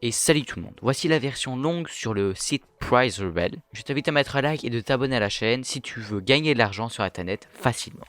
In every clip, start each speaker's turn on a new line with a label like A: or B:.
A: Et salut tout le monde, voici la version longue sur le site Prize Rebel. Je t'invite à mettre un like et de t'abonner à la chaîne si tu veux gagner de l'argent sur internet facilement.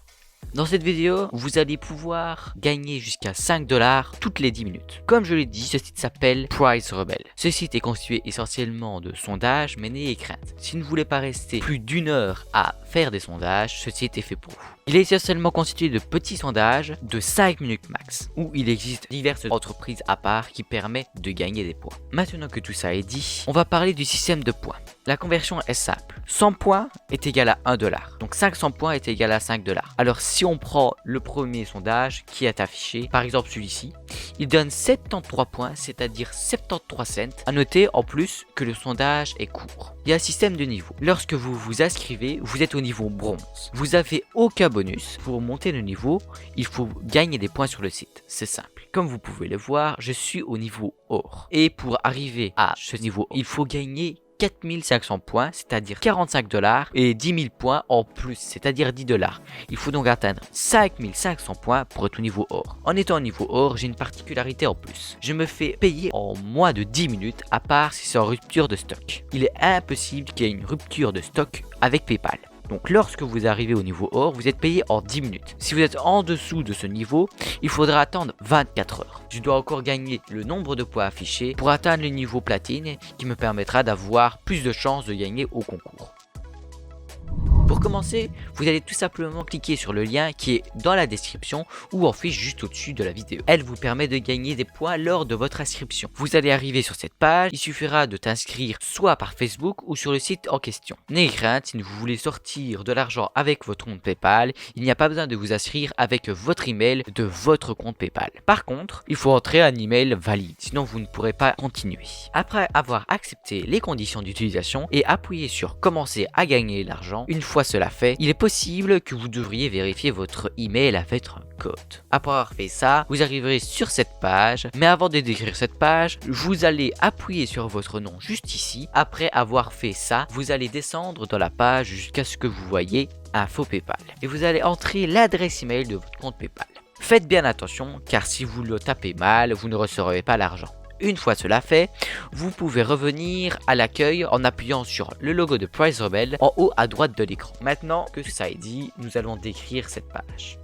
A: Dans cette vidéo, vous allez pouvoir gagner jusqu'à 5 $ toutes les 10 minutes. Comme je l'ai dit, ce site s'appelle Prize Rebel. Ce site est constitué essentiellement de sondages, mais n'ayez crainte. Si vous ne voulez pas rester plus d'une heure à faire des sondages, ce site est fait pour vous. Il est essentiellement constitué de petits sondages de 5 minutes max, où il existe diverses entreprises à part qui permettent de gagner des points. Maintenant que tout ça est dit, on va parler du système de points. La conversion est simple. 100 points est égal à 1 $. Donc 500 points est égal à 5 $. Alors si on prend le premier sondage qui est affiché, par exemple celui-ci, il donne 73 points, c'est-à-dire 73 cents. À noter en plus que le sondage est court. Il y a un système de niveau. Lorsque vous vous inscrivez, vous êtes au niveau bronze. Vous n'avez aucun bonus. Pour monter le niveau, il faut gagner des points sur le site. C'est simple. Comme vous pouvez le voir, je suis au niveau or. Et pour arriver à ce niveau, il faut gagner 4500 points, c'est-à-dire 45 $ et 10 000 points en plus, c'est-à-dire 10 $. Il faut donc atteindre 5500 points pour être au niveau or. En étant au niveau or, j'ai une particularité en plus. Je me fais payer en moins de 10 minutes, à part si c'est en rupture de stock. Il est impossible qu'il y ait une rupture de stock avec PayPal. Donc lorsque vous arrivez au niveau or, vous êtes payé en 10 minutes. Si vous êtes en dessous de ce niveau, il faudra attendre 24 heures. Je dois encore gagner le nombre de points affichés pour atteindre le niveau platine qui me permettra d'avoir plus de chances de gagner au concours. Pour commencer, vous allez tout simplement cliquer sur le lien qui est dans la description ou en fiche juste au-dessus de la vidéo. Elle vous permet de gagner des points lors de votre inscription. Vous allez arriver sur cette page, il suffira de t'inscrire soit par Facebook ou sur le site en question. N'ayez crainte, si vous voulez sortir de l'argent avec votre compte PayPal, il n'y a pas besoin de vous inscrire avec votre email de votre compte PayPal. Par contre, il faut entrer un email valide, sinon vous ne pourrez pas continuer. Après avoir accepté les conditions d'utilisation et appuyé sur commencer à gagner l'argent, une fois cela fait, il est possible que vous devriez vérifier votre email avec un code. Après avoir fait ça, vous arriverez sur cette page, mais avant de décrire cette page, vous allez appuyer sur votre nom juste ici. Après avoir fait ça, vous allez descendre dans la page jusqu'à ce que vous voyez info PayPal et vous allez entrer l'adresse email de votre compte PayPal. Faites bien attention car si vous le tapez mal, vous ne recevrez pas l'argent. Une fois cela fait, vous pouvez revenir à l'accueil en appuyant sur le logo de Prize Rebel en haut à droite de l'écran. Maintenant que ça est dit, nous allons décrire cette page.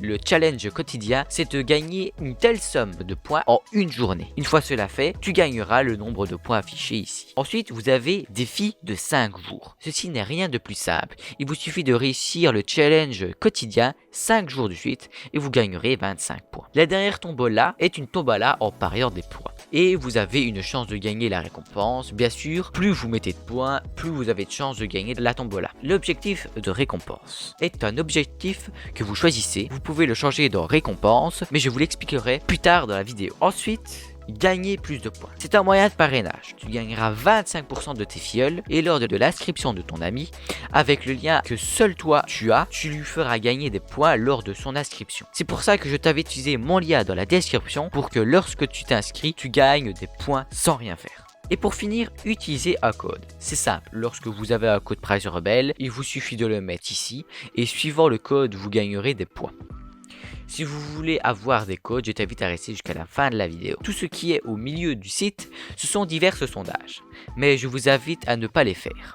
A: Le challenge quotidien, c'est de gagner une telle somme de points en une journée. Une fois cela fait, tu gagneras le nombre de points affichés ici. Ensuite, vous avez défi de 5 jours. Ceci n'est rien de plus simple. Il vous suffit de réussir le challenge quotidien 5 jours de suite et vous gagnerez 25 points. La dernière tombola est une tombola en pariant des points. Et vous avez une chance de gagner la récompense. Bien sûr, plus vous mettez de points, plus vous avez de chances de gagner la tombola. L'objectif de récompense est un objectif que vous choisissez. Vous pouvez le changer dans récompense, mais je vous l'expliquerai plus tard dans la vidéo. Ensuite, gagner plus de points. C'est un moyen de parrainage. Tu gagneras 25% de tes filleuls et lors de l'inscription de ton ami, avec le lien que seul toi tu as, tu lui feras gagner des points lors de son inscription. C'est pour ça que je t'avais utilisé mon lien dans la description pour que lorsque tu t'inscris, tu gagnes des points sans rien faire. Et pour finir, utilisez un code. C'est simple, lorsque vous avez un code Prize Rebel, il vous suffit de le mettre ici et suivant le code, vous gagnerez des points. Si vous voulez avoir des codes, je t'invite à rester jusqu'à la fin de la vidéo. Tout ce qui est au milieu du site, ce sont divers sondages. Mais je vous invite à ne pas les faire,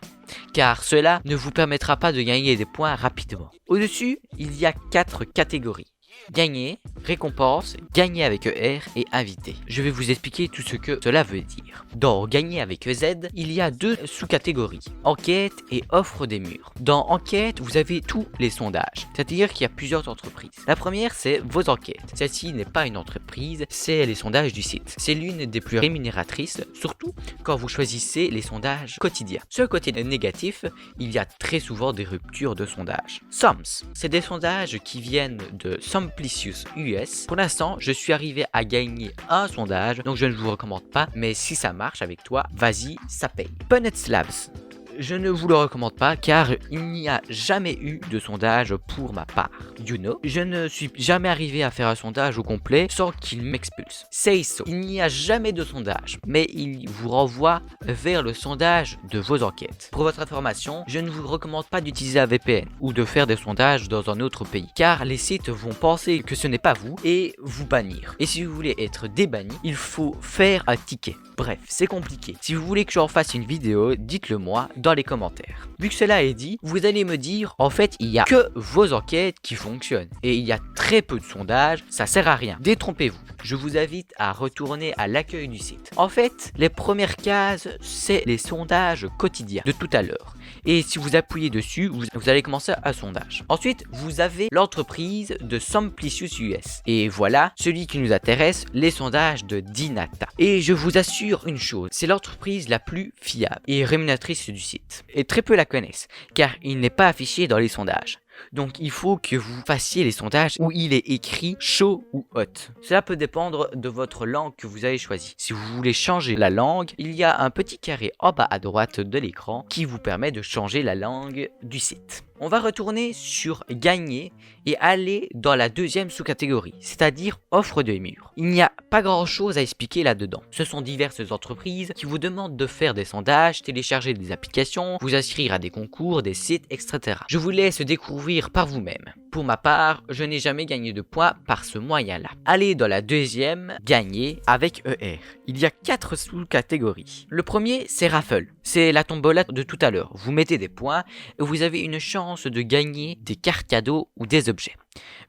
A: car cela ne vous permettra pas de gagner des points rapidement. Au-dessus, il y a 4 catégories. Gagner, récompense, gagner avec ER et invité. Je vais vous expliquer tout ce que cela veut dire. Dans gagner avec EZ, il y a 2 sous-catégories, enquête et offre des murs. Dans enquête, vous avez tous les sondages, c'est-à-dire qu'il y a plusieurs entreprises. La première, c'est vos enquêtes. Celle-ci n'est pas une entreprise, c'est les sondages du site. C'est l'une des plus rémunératrices, surtout quand vous choisissez les sondages quotidiens. Sur le côté négatif, il y a très souvent des ruptures de sondages. Sums, c'est des sondages qui viennent de Simplicius US. Pour l'instant, je suis arrivé à gagner un sondage, donc je ne vous recommande pas, mais si ça marche avec toi, vas-y, ça paye. Punnett Labs. je ne vous le recommande pas car il n'y a jamais eu de sondage pour ma part. You know, je ne suis jamais arrivé à faire un sondage au complet sans qu'il m'expulse. Say so. Il n'y a jamais de sondage, mais il vous renvoie vers le sondage de vos enquêtes. Pour votre information, je ne vous recommande pas d'utiliser un VPN ou de faire des sondages dans un autre pays, car les sites vont penser que ce n'est pas vous et vous bannir. Et si vous voulez être débanni, il faut faire un ticket. Bref, c'est compliqué. Si vous voulez que j'en fasse une vidéo, dites-le moi dans les commentaires. Vu que cela est dit, vous allez me dire, en fait, il n'y a que vos enquêtes qui fonctionnent. Et il y a très peu de sondages, ça sert à rien. Détrompez-vous. Je vous invite à retourner à l'accueil du site. En fait, les premières cases, c'est les sondages quotidiens de tout à l'heure. Et si vous appuyez dessus, vous allez commencer un sondage. Ensuite, vous avez l'entreprise de Samplicius US. Et voilà, celui qui nous intéresse, les sondages de Dynata. Et je vous assure une chose, c'est l'entreprise la plus fiable et rémunératrice du site. Et très peu la connaissent, car il n'est pas affiché dans les sondages. Donc il faut que vous fassiez les sondages où il est écrit chaud ou hot. Cela peut dépendre de votre langue que vous avez choisie. Si vous voulez changer la langue, il y a un petit carré en bas à droite de l'écran qui vous permet de changer la langue du site. On va retourner sur gagner et aller dans la deuxième sous-catégorie, c'est-à-dire offre de murs. Il n'y a pas grand-chose à expliquer là-dedans. Ce sont diverses entreprises qui vous demandent de faire des sondages, télécharger des applications, vous inscrire à des concours, des sites, etc. Je vous laisse découvrir par vous-même. Pour ma part, je n'ai jamais gagné de points par ce moyen-là. Allez dans la deuxième, gagner avec ER. Il y a 4 sous-catégories. Le premier, c'est Raffle. C'est la tombola de tout à l'heure. Vous mettez des points et vous avez une chance de gagner des cartes cadeaux ou des objets.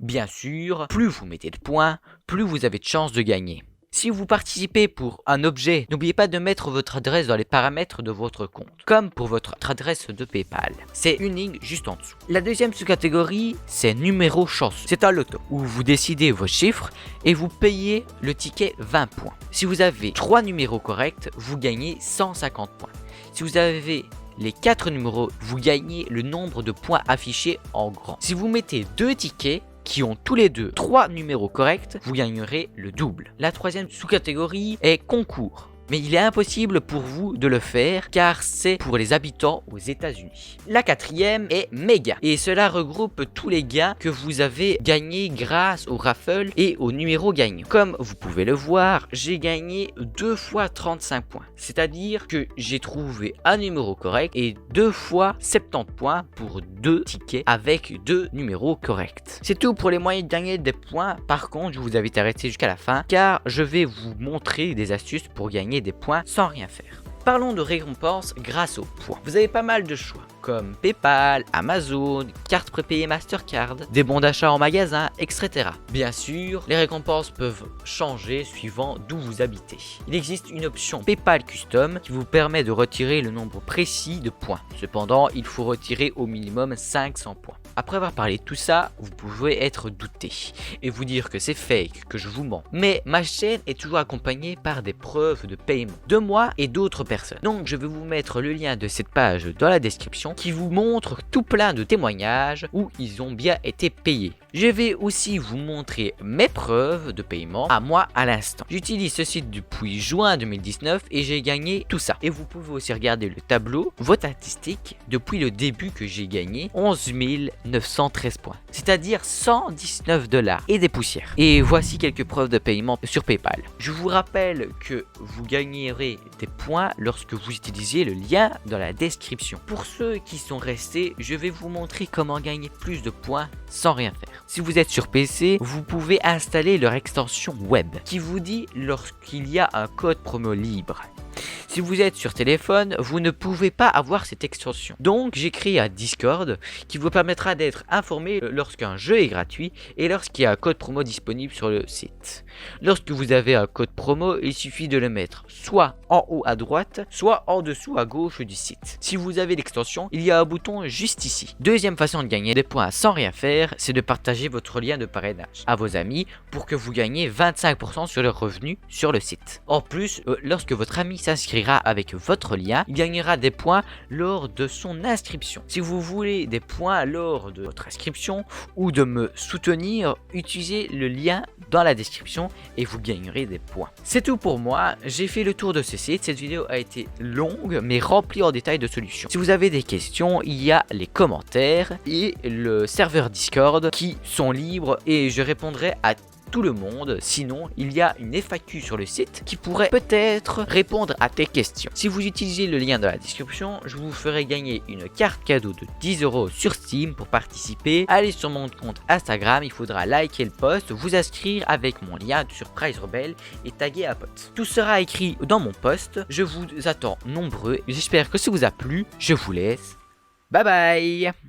A: Bien sûr, plus vous mettez de points, plus vous avez de chances de gagner. Si vous participez pour un objet, n'oubliez pas de mettre votre adresse dans les paramètres de votre compte, comme pour votre adresse de PayPal. C'est une ligne juste en dessous. La deuxième sous-catégorie, c'est numéro chanceux. C'est un loto où vous décidez vos chiffres et vous payez le ticket 20 points. Si vous avez 3 numéros corrects, vous gagnez 150 points. Si vous avez les 4 numéros, vous gagnez le nombre de points affichés en grand. Si vous mettez 2 tickets, qui ont tous les deux 3 numéros corrects, vous gagnerez le double. La troisième sous-catégorie est concours. Mais il est impossible pour vous de le faire car c'est pour les habitants aux États-Unis. La quatrième est méga et cela regroupe tous les gains que vous avez gagnés grâce au raffle et au numéro gagnant. Comme vous pouvez le voir, j'ai gagné 2 fois 35 points. C'est-à-dire que j'ai trouvé un numéro correct et 2 fois 70 points pour 2 tickets avec 2 numéros corrects. C'est tout pour les moyens de gagner des points. Par contre, je vous invite à rester jusqu'à la fin car je vais vous montrer des astuces pour gagner des points sans rien faire. Parlons de récompenses grâce aux points. Vous avez pas mal de choix comme PayPal, Amazon, carte prépayée Mastercard, des bons d'achat en magasin, etc. Bien sûr, les récompenses peuvent changer suivant d'où vous habitez. Il existe une option PayPal Custom qui vous permet de retirer le nombre précis de points. Cependant, il faut retirer au minimum 500 points. Après avoir parlé de tout ça, vous pouvez être douté et vous dire que c'est fake, que je vous mens. Mais ma chaîne est toujours accompagnée par des preuves de paiement de moi et d'autres personnes. Donc je vais vous mettre le lien de cette page dans la description qui vous montre tout plein de témoignages où ils ont bien été payés. Je vais aussi vous montrer mes preuves de paiement à moi à l'instant. J'utilise ce site depuis juin 2019 et j'ai gagné tout ça. Et vous pouvez aussi regarder le tableau, vos statistiques depuis le début que j'ai gagné 11 913 points. C'est-à-dire 119 $ et des poussières. Et voici quelques preuves de paiement sur PayPal. Je vous rappelle que vous gagnerez des points lorsque vous utilisez le lien dans la description. Pour ceux qui sont restés, je vais vous montrer comment gagner plus de points sans rien faire. Si vous êtes sur PC, vous pouvez installer leur extension web qui vous dit lorsqu'il y a un code promo libre. Si vous êtes sur téléphone, vous ne pouvez pas avoir cette extension. Donc j'ai créé un Discord qui vous permettra d'être informé lorsqu'un jeu est gratuit et lorsqu'il y a un code promo disponible sur le site. Lorsque vous avez un code promo, il suffit de le mettre soit en haut à droite, soit en dessous à gauche du site. Si vous avez l'extension, il y a un bouton juste ici. Deuxième façon de gagner des points sans rien faire, c'est de partager votre lien de parrainage à vos amis pour que vous gagniez 25% sur leurs revenus sur le site. En plus, lorsque votre ami s'inscrira s'inscrira avec votre lien, il gagnera des points lors de son inscription. Si vous voulez des points lors de votre inscription ou de me soutenir, utilisez le lien dans la description et vous gagnerez des points. C'est tout pour moi, j'ai fait le tour de ce site. Cette vidéo a été longue mais remplie en détail de solutions. Si vous avez des questions, il y a les commentaires et le serveur Discord qui sont libres et je répondrai à tout le monde. Sinon, il y a une FAQ sur le site qui pourrait peut-être répondre à tes questions. Si vous utilisez le lien dans la description, je vous ferai gagner une carte cadeau de 10 € sur Steam. Pour participer, allez sur mon compte Instagram, il faudra liker le post, vous inscrire avec mon lien sur Prize Rebel et taguer un pote. Tout sera écrit dans mon post. Je vous attends nombreux. J'espère que ça vous a plu. Je vous laisse. Bye bye.